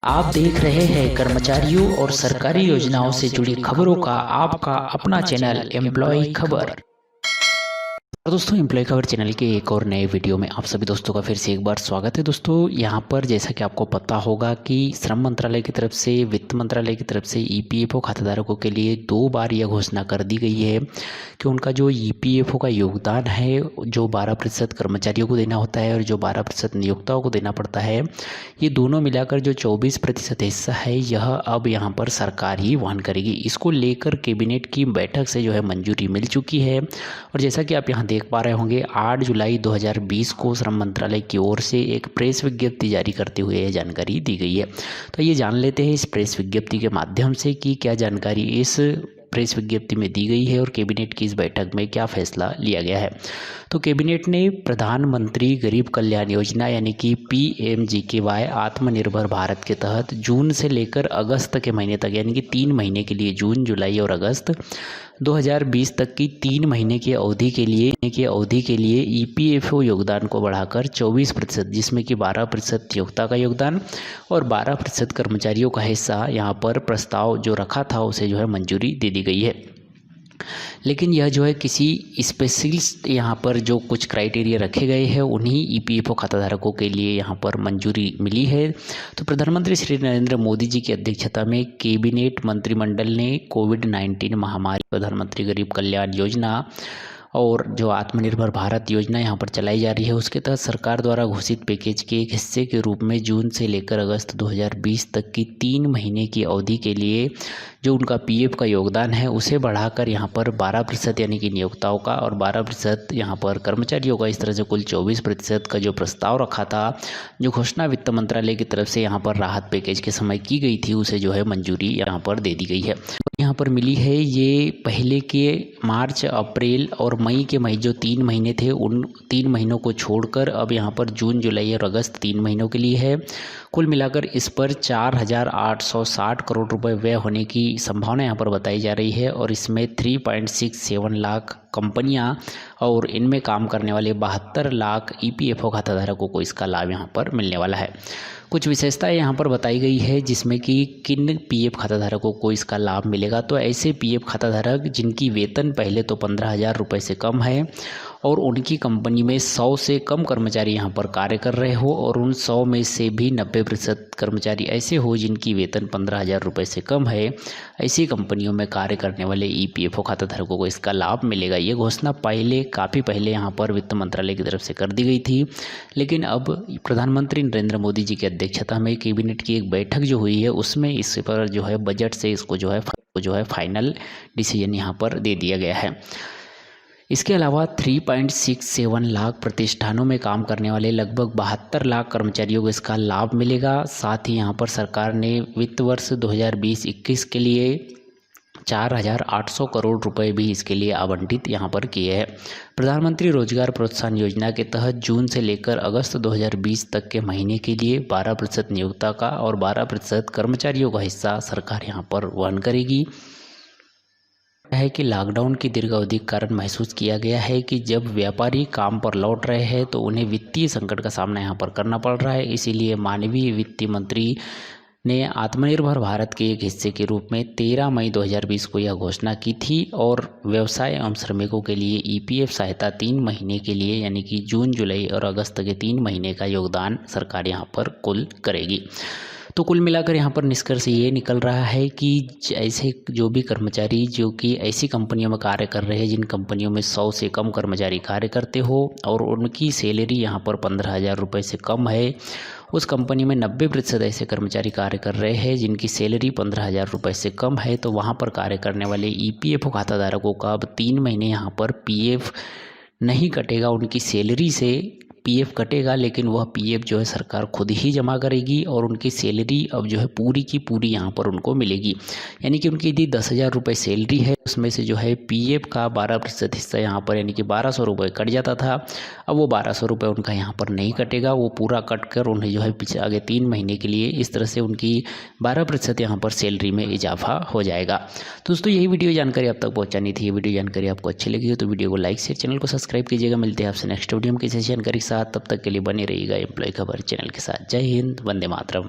आप देख रहे हैं कर्मचारियों और सरकारी योजनाओं से जुड़ी खबरों का आपका अपना चैनल एम्प्लॉय खबर। और दोस्तों, एम्प्लॉय खबर चैनल के एक और नए वीडियो में आप सभी दोस्तों का फिर से एक बार स्वागत है। दोस्तों, यहाँ पर जैसा कि आपको पता होगा कि श्रम मंत्रालय की तरफ से, वित्त मंत्रालय की तरफ से ईपीएफओ खाताधारकों के लिए 2 बार यह घोषणा कर दी गई है कि उनका जो ईपीएफओ का योगदान है, जो 12% कर्मचारियों को देना होता है और जो 12% नियोक्ताओं को देना पड़ता है, ये दोनों मिलाकर जो 24% हिस्सा है, यह अब यहाँ पर सरकार ही वहन करेगी। इसको लेकर कैबिनेट की बैठक से जो है मंजूरी मिल चुकी है। और जैसा कि आप यहाँ देख पा रहे होंगे, 8 जुलाई 2020 को श्रम मंत्रालय की ओर से एक प्रेस विज्ञप्ति जारी करते हुए यह जानकारी दी गई है। तो ये जान लेते हैं इस प्रेस विज्ञप्ति के माध्यम से कि क्या जानकारी इस प्रेस विज्ञप्ति में दी गई है और कैबिनेट की इस बैठक में क्या फैसला लिया गया है। तो कैबिनेट ने प्रधानमंत्री गरीब कल्याण योजना यानी कि PMGKY आत्मनिर्भर भारत के तहत जून से लेकर अगस्त के महीने तक, यानी कि 3 महीने के लिए, जून, जुलाई और अगस्त 2020 तक की 3 महीने की अवधि के लिए ईपीएफओ योगदान को बढ़ाकर 24%, जिसमें कि 12% नियोक्ता का योगदान और 12% कर्मचारियों का हिस्सा यहाँ पर प्रस्ताव जो रखा था उसे जो है मंजूरी दे दी गई है। लेकिन यह जो है किसी स्पेशलिस्ट, यहाँ पर जो कुछ क्राइटेरिया रखे गए हैं उन्हीं ईपीएफओ खाताधारकों के लिए यहाँ पर मंजूरी मिली है। तो प्रधानमंत्री श्री नरेंद्र मोदी जी की अध्यक्षता में कैबिनेट मंत्रिमंडल ने कोविड-19 महामारी, प्रधानमंत्री गरीब कल्याण योजना और जो आत्मनिर्भर भारत योजना यहाँ पर चलाई जा रही है, उसके तहत सरकार द्वारा घोषित पैकेज के एक हिस्से के रूप में जून से लेकर अगस्त 2020 तक की 3 महीने की अवधि के लिए जो उनका पीएफ का योगदान है उसे बढ़ाकर यहाँ पर 12% यानी कि नियोक्ताओं का और 12% यहाँ पर कर्मचारियों का, इस तरह से कुल 24% का जो प्रस्ताव रखा था, जो घोषणा वित्त मंत्रालय की तरफ से यहाँ पर राहत पैकेज के समय की गई थी, उसे जो है मंजूरी यहाँ पर दे दी गई है। यहाँ पर मिली है ये पहले के मार्च, अप्रैल और मई के जो 3 महीने थे, उन 3 महीनों को छोड़कर अब यहाँ पर जून, जुलाई और अगस्त 3 महीनों के लिए है। कुल मिलाकर इस पर 4,860 करोड़ रुपए व्यय होने की संभावना यहाँ पर बताई जा रही है। और इसमें 3.67 लाख कंपनियां और इनमें काम करने वाले 72 लाख ईपीएफओ खाताधारकों को इसका लाभ यहाँ पर मिलने वाला है। कुछ विशेषताएं यहाँ पर बताई गई है जिसमें कि किन पीएफ खाताधारकों को इसका लाभ मिलेगा। तो ऐसे पीएफ खाताधारक जिनकी वेतन पहले तो 15,000 रुपये से कम है और उनकी कंपनी में 100 से कम कर्मचारी यहाँ पर कार्य कर रहे हो और उन 100 में से भी 90% कर्मचारी ऐसे हो जिनकी वेतन 15,000 रुपये से कम है, ऐसी कंपनियों में कार्य करने वाले ईपीएफओ खाताधारकों को इसका लाभ मिलेगा। ये घोषणा काफ़ी पहले यहाँ पर वित्त मंत्रालय की तरफ से कर दी गई थी, लेकिन अब प्रधानमंत्री नरेंद्र मोदी जी की अध्यक्षता में कैबिनेट की एक बैठक जो हुई है उसमें इस पर जो है बजट से इसको जो है फाइनल डिसीजन यहाँ पर दे दिया गया है। इसके अलावा 3.67 लाख प्रतिष्ठानों में काम करने वाले लगभग 72 लाख कर्मचारियों को इसका लाभ मिलेगा। साथ ही यहाँ पर सरकार ने वित्त वर्ष 2020-21 के लिए 4,800 करोड़ रुपए भी इसके लिए आवंटित यहाँ पर किए हैं। प्रधानमंत्री रोजगार प्रोत्साहन योजना के तहत जून से लेकर अगस्त 2020 तक के महीने के लिए 12% नियोक्ता का और 12% कर्मचारियों का हिस्सा सरकार यहाँ पर वहन करेगी। है कि लॉकडाउन की दीर्घ अवधि के कारण महसूस किया गया है कि जब व्यापारी काम पर लौट रहे हैं तो उन्हें वित्तीय संकट का सामना यहाँ पर करना पड़ रहा है। इसीलिए माननीय वित्त मंत्री ने आत्मनिर्भर भारत के एक हिस्से के रूप में 13 मई 2020 को यह घोषणा की थी और व्यवसाय एवं श्रमिकों के लिए ईपीएफ सहायता 3 महीने के लिए, यानी कि जून, जुलाई और अगस्त के 3 महीने का योगदान सरकार यहाँ पर कुल करेगी। तो कुल मिलाकर यहाँ पर निष्कर्ष ये निकल रहा है कि ऐसे जो भी कर्मचारी जो कि ऐसी कंपनियों में कार्य कर रहे हैं जिन कंपनियों में 100 से कम कर्मचारी कार्य करते हो और उनकी सैलरी यहाँ पर 15,000 रुपये से कम है, उस कंपनी में 90% ऐसे कर्मचारी कार्य कर रहे हैं जिनकी सैलरी 15,000 रुपये से कम है, तो वहाँ पर कार्य करने वाले ईपीएफओ खाताधारकों का अब 3 महीने यहाँ पर पीएफ नहीं कटेगा, उनकी सैलरी से पीएफ कटेगा, लेकिन वह पीएफ जो है सरकार खुद ही जमा करेगी और उनकी सैलरी अब जो है पूरी की पूरी यहाँ पर उनको मिलेगी। यानी कि उनकी यदि 10,000 रुपये सैलरी है, उसमें से जो है पीएफ का 12% हिस्सा यहाँ पर यानी कि 1,200 रुपये कट जाता था। अब वो 1,200 रुपये उनका यहाँ पर नहीं कटेगा, वो पूरा कट कर उन्हें जो है पीछे आगे 3 महीने के लिए इस तरह से उनकी 12% यहाँ पर सैलरी में इजाफा हो जाएगा। दोस्तों, यही वीडियो जानकारी आप तक पहुँचानी थी। ये वीडियो जानकारी आपको अच्छी लगी हो तो वीडियो को लाइक शेयर, चैनल को सब्सक्राइब कीजिएगा। मिलते हैं आपसे नेक्स्ट वीडियो में किसी जानकारी के साथ, तब तक के लिए बने रहिएगा एम्प्लॉय खबर चैनल के साथ। जय हिंद, वंदे मातरम।